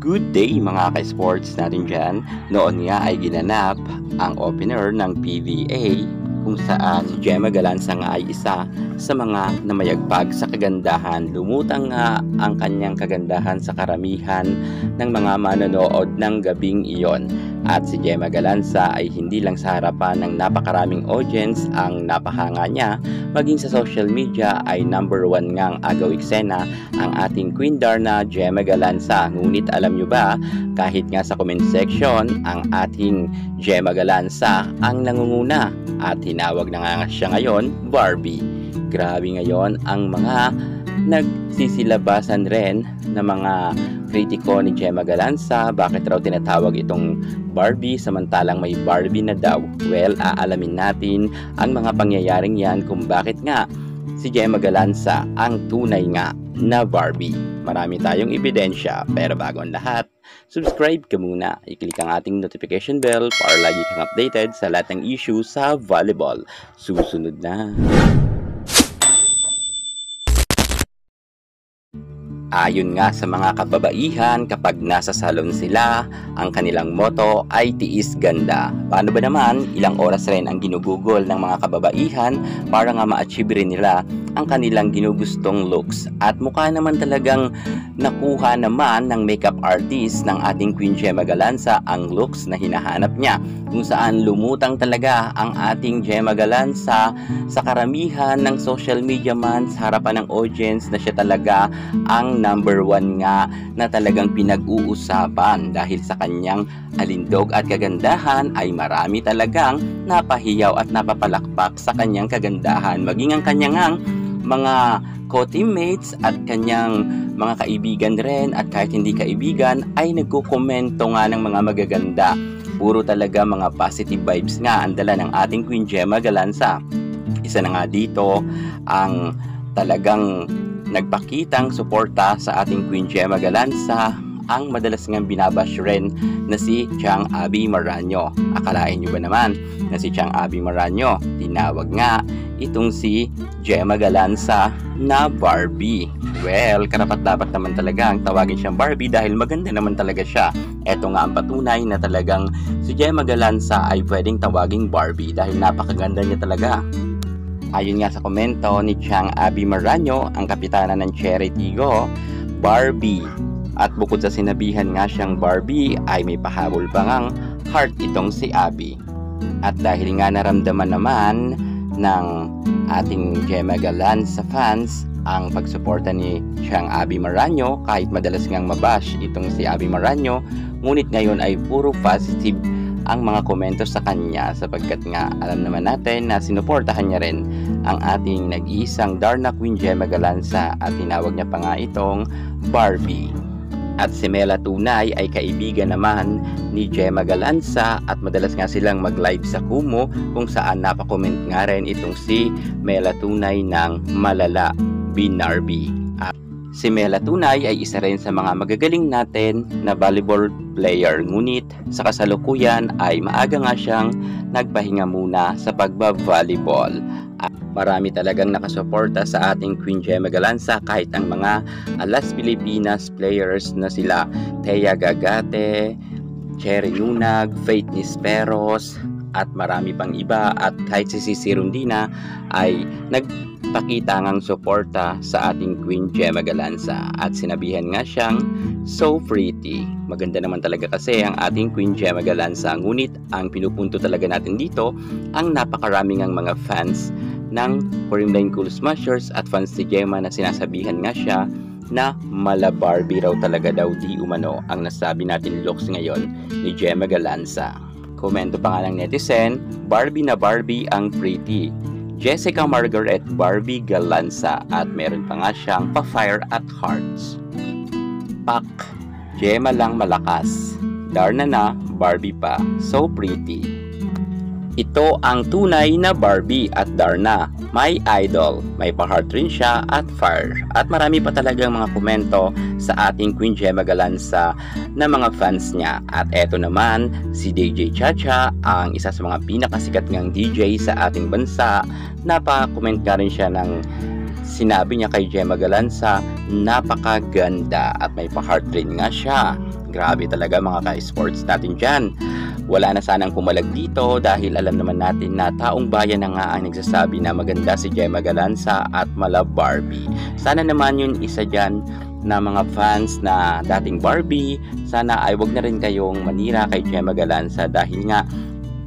Good day mga ka-sports natin dyan. Noon nga ay ginanap ang opener ng PBA kung saan si Gemma Galanza nga ay isa sa mga namayagpag sa kagandahan. Lumutang nga ang kanyang kagandahan sa karamihan ng mga manonood ng gabing iyon. At si Gemma Galanza ay hindi lang sa harapan ng napakaraming audience ang napahanga niya, maging sa social media ay number 1 ngang agaw eksena ang ating Queen Darna Gemma Galanza. Ngunit alam nyo ba, kahit nga sa comment section, ang ating Gemma Galanza ang nangunguna at tinawag na nga siya ngayon Barbie. Grabe ngayon ang mga nagsisilabasan rin na mga kritiko ni Gemma Galanza. Bakit raw tinatawag itong Barbie samantalang may Barbie na daw? Well, aalamin natin ang mga pangyayaring yan kung bakit nga si Gemma Galanza ang tunay nga na Barbie. Marami tayong ebidensya, pero bago ang lahat, subscribe ka muna. I-click ang ating notification bell para lagi kang updated sa lahat ng issue sa volleyball. Susunod na. Ayon nga sa mga kababaihan, kapag nasa salon sila, ang kanilang motto ay tiis ganda. Paano ba naman, ilang oras rin ang ginugugol ng mga kababaihan para nga ma-achieve rin nila ang kanilang ginugustong looks. At mukha naman talagang nakuha naman ng makeup artist ng ating Queen Gemma Galanza ang looks na hinahanap niya. Kung saan lumutang talaga ang ating Gemma Galanza sa karamihan ng social media man sa harapan ng audience na siya talaga ang number 1 nga na talagang pinag-uusapan dahil sa kanyang alindog at kagandahan ay marami talagang napahiyaw at napapalakpak sa kanyang kagandahan, maging ang kanyang mga co-teammates at kanyang mga kaibigan rin at kahit hindi kaibigan ay nagkukomento nga ng mga magaganda. Puro talaga mga positive vibes nga ang dala ng ating Queen Gemma Galanza. Isa na nga dito ang talagang nagpakitang suporta sa ating Queen Gemma Galanza ang madalas ngang binabash rin na si Chang Abby Maranyo. Akalain nyo ba naman na si Chang Abby Maranyo tinawag nga itong si Gemma Galanza na Barbie? Well, karapat-dapat naman talaga ang tawagin siyang Barbie dahil maganda naman talaga siya. Eto nga ang patunay na talagang si Gemma Galanza ay pwedeng tawaging Barbie dahil napakaganda niya talaga. Ayon nga sa komento ni Chang Abby Maranyo, ang kapitana ng Cherry Tigo, Barbie. At bukod sa sinabihan nga siyang Barbie, ay may pahabol pa ngang heart itong si Abby. At dahil nga naramdaman naman ng ating Gemma Galanza fans ang pagsuporta ni Chang Abby Maranyo, kahit madalas ngang mabash itong si Abby Maranyo, ngunit ngayon ay puro positive ang mga komento sa kanya sapagkat nga alam naman natin na sinuportahan niya rin ang ating nag-iisang Darna Queen Gemma Galanza at tinawag niya pa nga itong Barbie. At si Mela Tunay ay kaibigan naman ni Gemma Galanza at madalas nga silang mag-live sa Kumu kung saan napakomment nga rin itong si Mela Tunay ng Malala Binarbi. At si Mela Tunay ay isa rin sa mga magagaling natin na volleyball player, ngunit sa kasalukuyan ay maaga nga siyang nagpahinga muna sa pagba-volleyball. At marami talagang nakasuporta sa ating Queen Gemma Galanza kahit ang mga Alas Pilipinas players na sila Thea Gagate, Cherry Nunag, Faith Nisperos at marami pang iba, at kahit si Cici Rondina ay nagpakita ngang suporta sa ating Queen Gemma Galanza at sinabihan nga siyang so pretty. Maganda naman talaga kasi ang ating Queen Gemma Galanza, ngunit ang pinupunto talaga natin dito ang napakaraming ang mga fans ng Corimline Cool Smashers at fans ni Gemma na sinasabihan nga siya na mala Barbie raw talaga daw di umano ang nasabi natin looks ngayon ni Gemma Galanza. Komento pa nga ng netizen, Barbie na Barbie ang pretty. Jessica Margaret Barbie Galanza at meron pa nga siyang pa-fire at hearts. Pak, Gemma lang malakas. Darna na, Barbie pa. So pretty. Ito ang tunay na Barbie at Darna. May idol. May pa-heart rin siya at fire. At marami pa talagang mga komento sa ating Queen Gemma Galanza na mga fans niya. At eto naman, si DJ Chacha, ang isa sa mga pinakasikat ngang DJ sa ating bansa. Napa-comment ka rin siya ng sinabi niya kay Gemma Galanza, napakaganda at may pa-heart rin nga siya. Grabe talaga mga ka-sports natin dyan. Wala na sanang pumalag dito dahil alam naman natin na taong bayan na nga ang nagsasabi na maganda si Gemma Galanza at mala Barbie. Sana naman yun isa dyan na mga fans na dating Barbie, sana ay wag na rin kayong manira kay Gemma Galanza dahil nga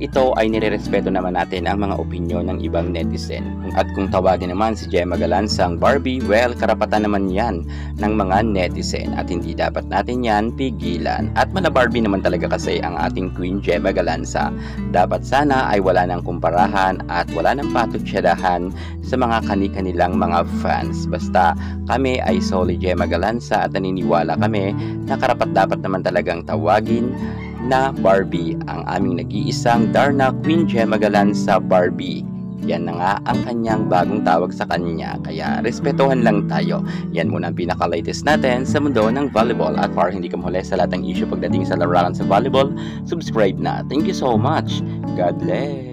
ito ay nirerespeto naman natin ang mga opinyon ng ibang netizen. At kung tawagin naman si Gemma Galanza ang Barbie, well, karapatan naman yan ng mga netizen at hindi dapat natin yan pigilan. At mala Barbie naman talaga kasi ang ating Queen Gemma Galanza. Dapat sana ay wala nang kumparahan at wala nang patutsadahan sa mga kani-kanilang mga fans. Basta kami ay solid Gemma Galanza at naniniwala kami na karapat-dapat naman talagang tawagin na Barbie ang aming nag-iisang Darna Queen Gemma Galanza Barbie. Yan na nga ang kanyang bagong tawag sa kanya, kaya respetuhan lang tayo. Yan muna ang pinaka-latest natin sa mundo ng volleyball. At para hindi ka mahuli sa lahat ng issue pagdating sa larangan sa volleyball, subscribe na. Thank you so much. God bless.